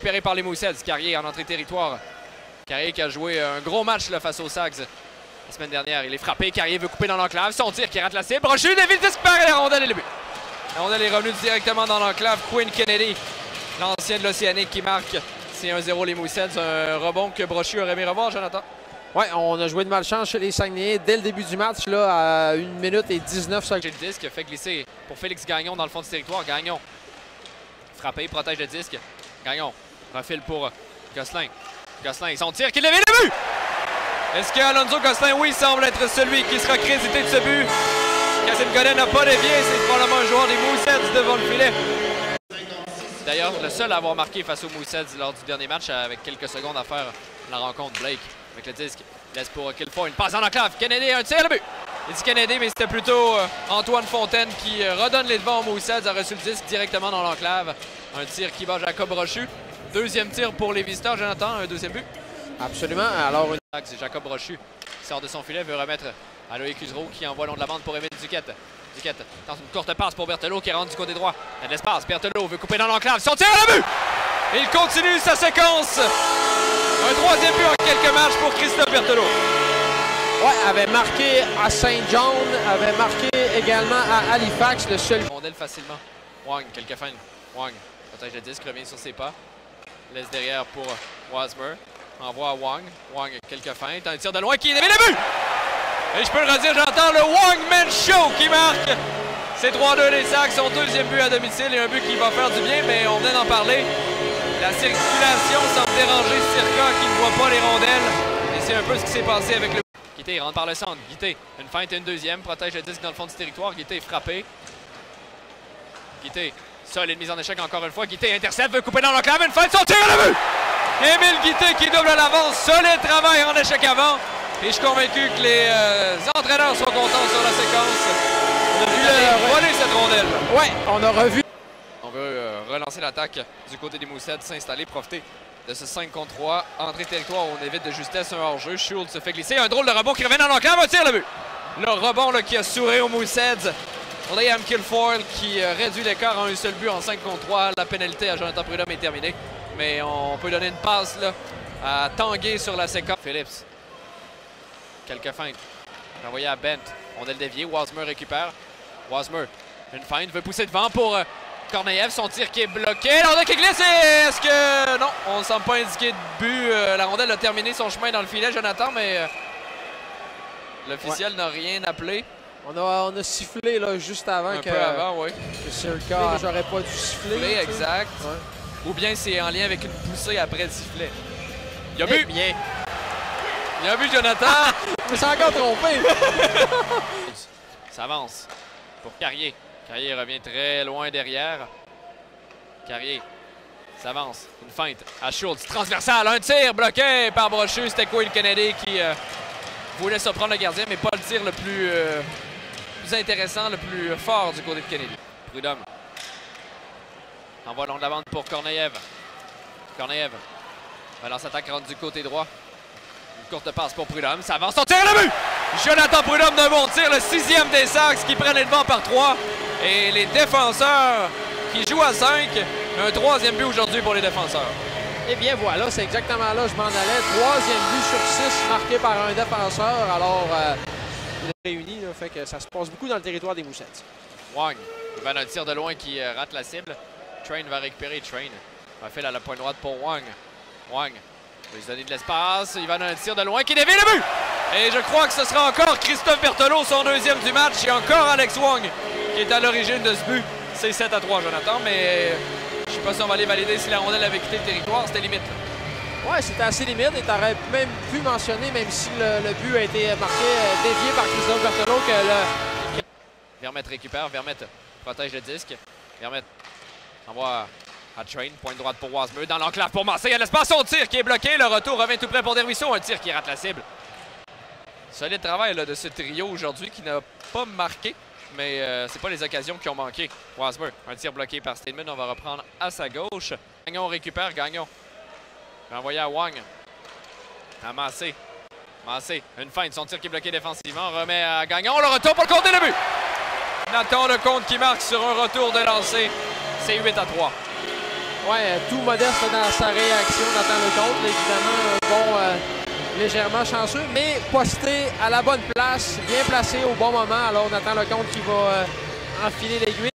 Récupéré par les Mooseheads. Carrier en entrée territoire. Carrier qui a joué un gros match là, face aux Sags la semaine dernière. Il est frappé. Carrier veut couper dans l'enclave. Son tir qui rate la cible. Brochu dévie le disque par la rondelle et le but. La rondelle est revenue directement dans l'enclave. Quinn Kennedy, l'ancien de l'Océanique qui marque. C'est 1-0 les Mooseheads. Un rebond que Brochu aurait aimé revoir, Jonathan. Oui, on a joué de malchance chez les Saguenayens dès le début du match, là, à 1 minute et 19 secondes. Le disque fait glisser pour Félix Gagnon dans le fond du territoire. Gagnon frappé, protège le disque. Gagnon refile pour Gosselin. Gosselin, son tir qui lève le but! Est-ce que Alonso Gosselin, oui, semble être celui qui sera crédité de ce but? Cassim Godet n'a pas dévié, c'est probablement un joueur des Mooseheads devant le filet. D'ailleurs, le seul à avoir marqué face aux Mooseheads lors du dernier match avec quelques secondes à faire la rencontre. Blake avec le disque, laisse pour Kilfoyle, une passe en enclave. Kennedy, un tir, le but! Il dit Kennedy, mais c'était plutôt Antoine Fontaine qui redonne les devants aux Mooseheads, a reçu le disque directement dans l'enclave. Un tir qui bat Jacob Brochu. Deuxième tir pour les visiteurs, Jonathan, un deuxième but. Absolument. Alors, c'est Jacob Brochu qui sort de son filet, veut remettre à Loïc Usereau qui envoie long de la bande pour Émile Duquette. Duquette tente une courte passe pour Berthelot qui rentre du côté droit. Il y a de l'espace. Berthelot veut couper dans l'enclave. Son tir à la but! Et il continue sa séquence. Un troisième but en quelques matchs pour Christophe Berthelot. Ouais, avait marqué à Saint John, avait marqué également à Halifax, le seul. Rondelle facilement. Wang, quelques feintes. Wang protège le disque, revient sur ses pas. Laisse derrière pour Wasmer. Envoie à Wang. Wang, quelques feintes. Un tir de loin qui est le but! Et je peux le redire, j'entends le Wangman Show qui marque. C'est 3-2 les Sacs, son deuxième but à domicile et un but qui va faire du bien, mais on venait d'en parler. La circulation semble déranger Circa qui ne voit pas les rondelles. Et c'est un peu ce qui s'est passé avec le... Guité rentre par le centre. Guité, une feinte et une deuxième. Protège le disque dans le fond du territoire. Guité est frappé. Guité, solide mise en échec encore une fois. Guité intercepte, veut couper dans l'enclave. Une feinte, son tir à la but! Émile Guité qui double l'avance. Solide travail en échec avant. Et je suis convaincu que les entraîneurs sont contents sur la séquence. On a vu voler cette rondelle. Ouais, on a revu. On veut relancer l'attaque du côté des Mooseheads, s'installer, profiter de ce 5 contre 3. Entrée territoire, on évite de justesse un hors-jeu. Schultz se fait glisser. Un drôle de rebond qui revient dans l'enclave. Un tir, le but. Le rebond là, qui a souri aux Mooseheads. Liam Kilfoyle qui réduit l'écart en un seul but en 5 contre 3. La pénalité à Jonathan Prudhomme est terminée. Mais on peut donner une passe là, à Tanguay sur la séquence. Phillips. Quelques feintes. Envoyé à Bent. Rondelle déviée. Wasmer récupère. Wasmer. Une feinte. Veut pousser devant pour Korneyev. Son tir qui est bloqué. La rondelle qui glisse. Est-ce que... Non, on ne semble pas indiquer de but. La rondelle a terminé son chemin dans le filet, Jonathan, mais l'officiel n'a rien appelé. On a sifflé là, juste avant Un peu avant, oui. Que Circa, j'aurais pas dû siffler. Exact. Ouais. Ou bien c'est en lien avec une poussée après le sifflet. Il a bu. Bien. Il a vu Jonathan. Je me suis encore trompé. Ça avance pour Carrier. Carrier revient très loin derrière. Carrier s'avance. Une feinte à Schultz. Transversale. Un tir bloqué par Brochu. C'était Quinn Kennedy qui voulait surprendre le gardien, mais pas le tir le plus intéressant, le plus fort du côté de Kennedy. Prudhomme envoie long de la bande pour Korneyev. Korneyev balance attaque rentre du côté droit. Une courte passe pour Prudhomme. Ça avance. Son tir à le but! Jonathan Prudhomme d'un bon tir. Le 6e des Sacs qui prennent les devants par 3. Et les défenseurs qui jouent à 5. Un 3e but aujourd'hui pour les défenseurs. Eh bien voilà, c'est exactement là je m'en allais. 3e but sur 6 marqué par un défenseur. Alors, on est réunis, là, fait que ça se passe beaucoup dans le territoire des Mooseheads. Wang, il va un tir de loin qui rate la cible. Train va récupérer. Train va faire à la pointe droite pour Wang. Wang va lui donner de l'espace. Il va dans un tir de loin qui dévie le but! Et je crois que ce sera encore Christophe Berthelot, son 2e du match. Et encore Alex Wang qui est à l'origine de ce but. C'est 7-3, Jonathan, mais je ne sais pas si on va aller valider si la rondelle avait quitté le territoire. C'était limite. Ouais, c'était assez limite et tu aurais même pu mentionner, même si le but a été marqué, dévié par Christophe Berthelot, que le... Vermette récupère. Vermette protège le disque. Vermette envoie à Train. Pointe droite pour Wasmer. Dans l'enclave pour Massé. Il y a l'espace. Son tir qui est bloqué. Le retour revient tout près pour Desruisseaux. Un tir qui rate la cible. Solide travail là, de ce trio aujourd'hui qui n'a pas marqué. Mais c'est pas les occasions qui ont manqué. Wasmer, un tir bloqué par Steinman. On va reprendre à sa gauche. Gagnon récupère. Gagnon. Envoyé à Wang. À Massé. Massé, une feinte. Son tir qui est bloqué défensivement. Remet à Gagnon. Le retour pour le compter le but. Nathan Lecomte qui marque sur un retour de lancer. C'est 8-3. Ouais, tout modeste dans sa réaction, Nathan Lecomte. Là, évidemment, légèrement chanceux, mais posté à la bonne place, bien placé au bon moment. Alors, Nathan Lecomte qui va enfiler l'aiguille.